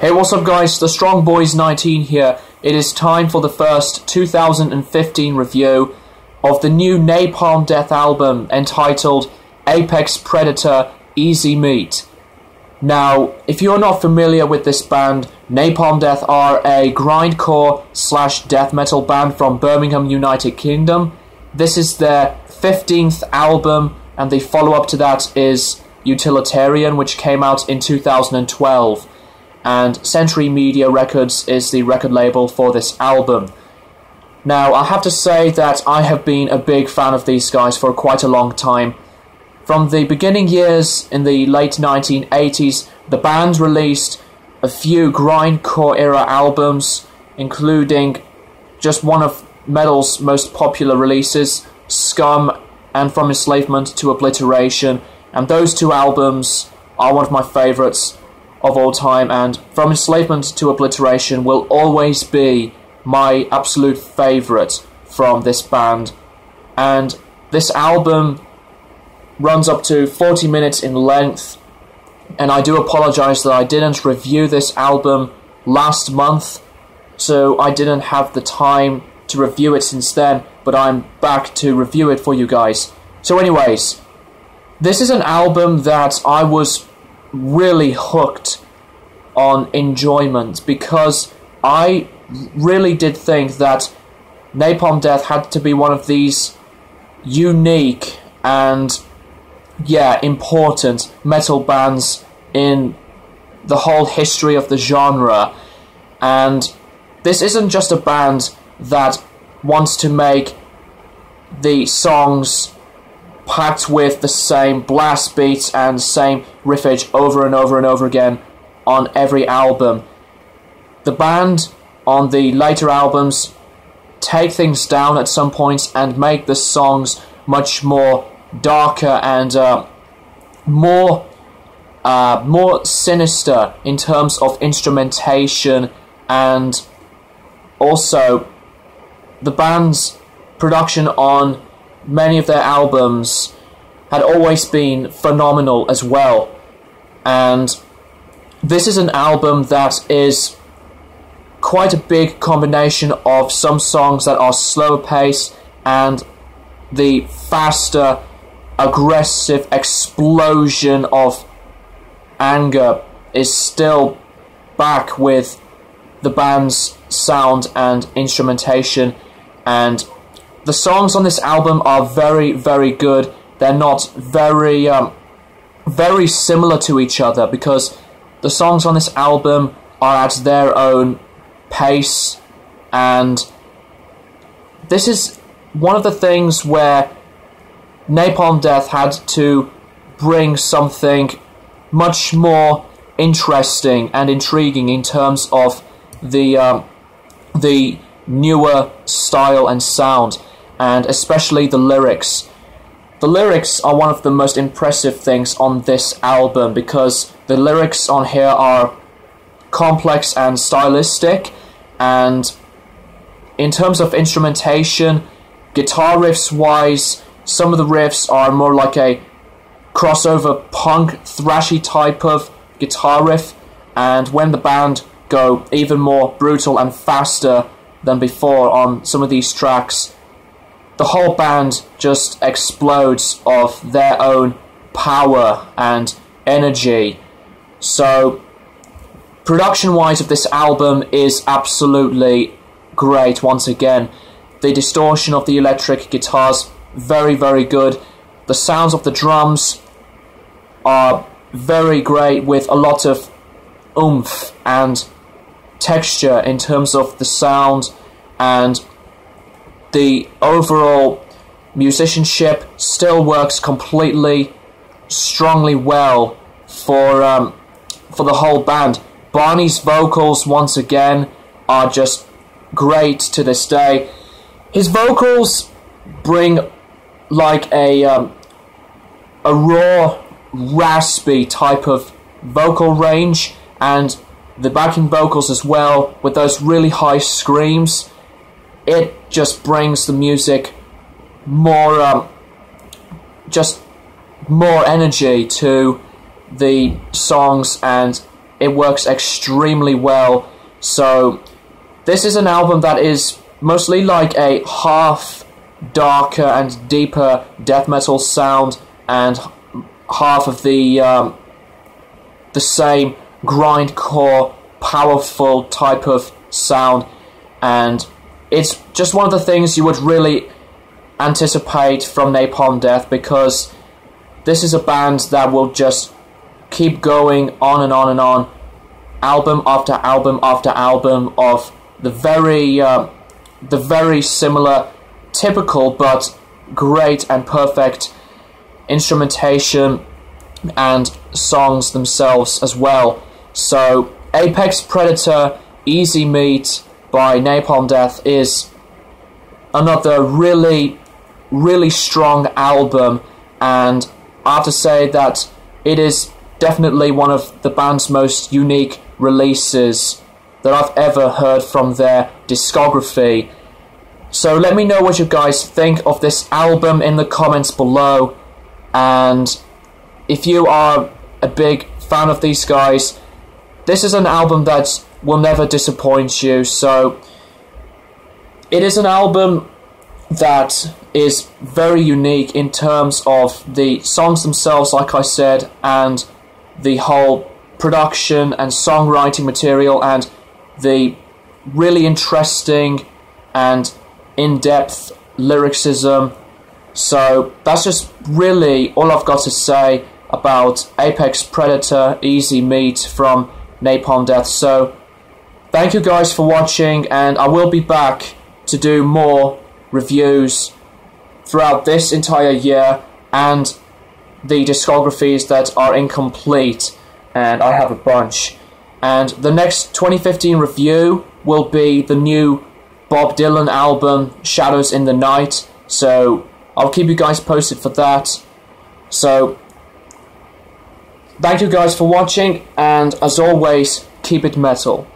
Hey, what's up guys, the Strong Boys 19 here. It is time for the first 2015 review of the new Napalm Death album entitled Apex Predator Easy Meat. Now, if you're not familiar with this band, Napalm Death are a grindcore / death metal band from Birmingham, United Kingdom. This is their 15th album, and the follow-up to that is Utilitarian, which came out in 2012. And Century Media Records is the record label for this album. Now, I have to say that I have been a big fan of these guys for quite a long time. From the beginning years in the late 1980s, the band released a few grindcore era albums, including just one of metal's most popular releases, Scum and From Enslavement to Obliteration, and those two albums are one of my favourites of all time, and From Enslavement to Obliteration will always be my absolute favourite from this band. And this album runs up to 40 minutes in length, and I do apologise that I didn't review this album last month, so I didn't have the time to review it since then, but I'm back to review it for you guys. So anyways, this is an album that I was really hooked on enjoyment, because I really did think that Napalm Death had to be one of these unique and important metal bands in the whole history of the genre. And this isn't just a band that wants to make the songs packed with the same blast beats and same riffage over and over and over again on every album. The band on the later albums take things down at some points and make the songs much more darker and more sinister in terms of instrumentation, and also the band's production on many of their albums had always been phenomenal as well. And this is an album that is quite a big combination of some songs that are slower paced and the faster, aggressive explosion of anger is still back with the band's sound and instrumentation. And the songs on this album are very, very good. They're not very similar to each other, because the songs on this album are at their own pace, and this is one of the things where Napalm Death had to bring something much more interesting and intriguing in terms of the newer style and sound, and especially the lyrics. The lyrics are one of the most impressive things on this album, because the lyrics on here are complex and stylistic, and in terms of instrumentation, guitar riffs wise, some of the riffs are more like a crossover punk thrashy type of guitar riff, and when the band go even more brutal and faster than before on some of these tracks, the whole band just explodes of their own power and energy. So production-wise of this album is absolutely great once again. The distortion of the electric guitars, very, very good. The sounds of the drums are very great, with a lot of oomph and texture in terms of the sound, and the overall musicianship still works completely strongly well for the whole band. Barney's vocals once again are just great to this day. His vocals bring like a raw, raspy type of vocal range, and the backing vocals as well, with those really high screams. It just brings the music more, just more energy to the songs, and it works extremely well. So this is an album that is mostly like a half darker and deeper death metal sound, and half of the same grindcore, powerful type of sound. And it's just one of the things you would really anticipate from Napalm Death, because this is a band that will just keep going on and on and on, album after album after album, of the very similar, typical but great and perfect instrumentation and songs themselves as well. So Apex Predator Easy Meat by Napalm Death is another really strong album, and I have to say that it is definitely one of the band's most unique releases that I've ever heard from their discography. So let me know what you guys think of this album in the comments below, and if you are a big fan of these guys, this is an album that will never disappoint you. So it is an album that is very unique in terms of the songs themselves, like I said, and the whole production and songwriting material, and the really interesting and in-depth lyricism. So that's just really all I've got to say about Apex Predator Easy Meat from Napalm Death. So thank you guys for watching, and I will be back to do more reviews throughout this entire year, and the discographies that are incomplete, and I have a bunch. And the next 2015 review will be the new Bob Dylan album, Shadows in the Night, so I'll keep you guys posted for that. So thank you guys for watching, and as always, keep it metal.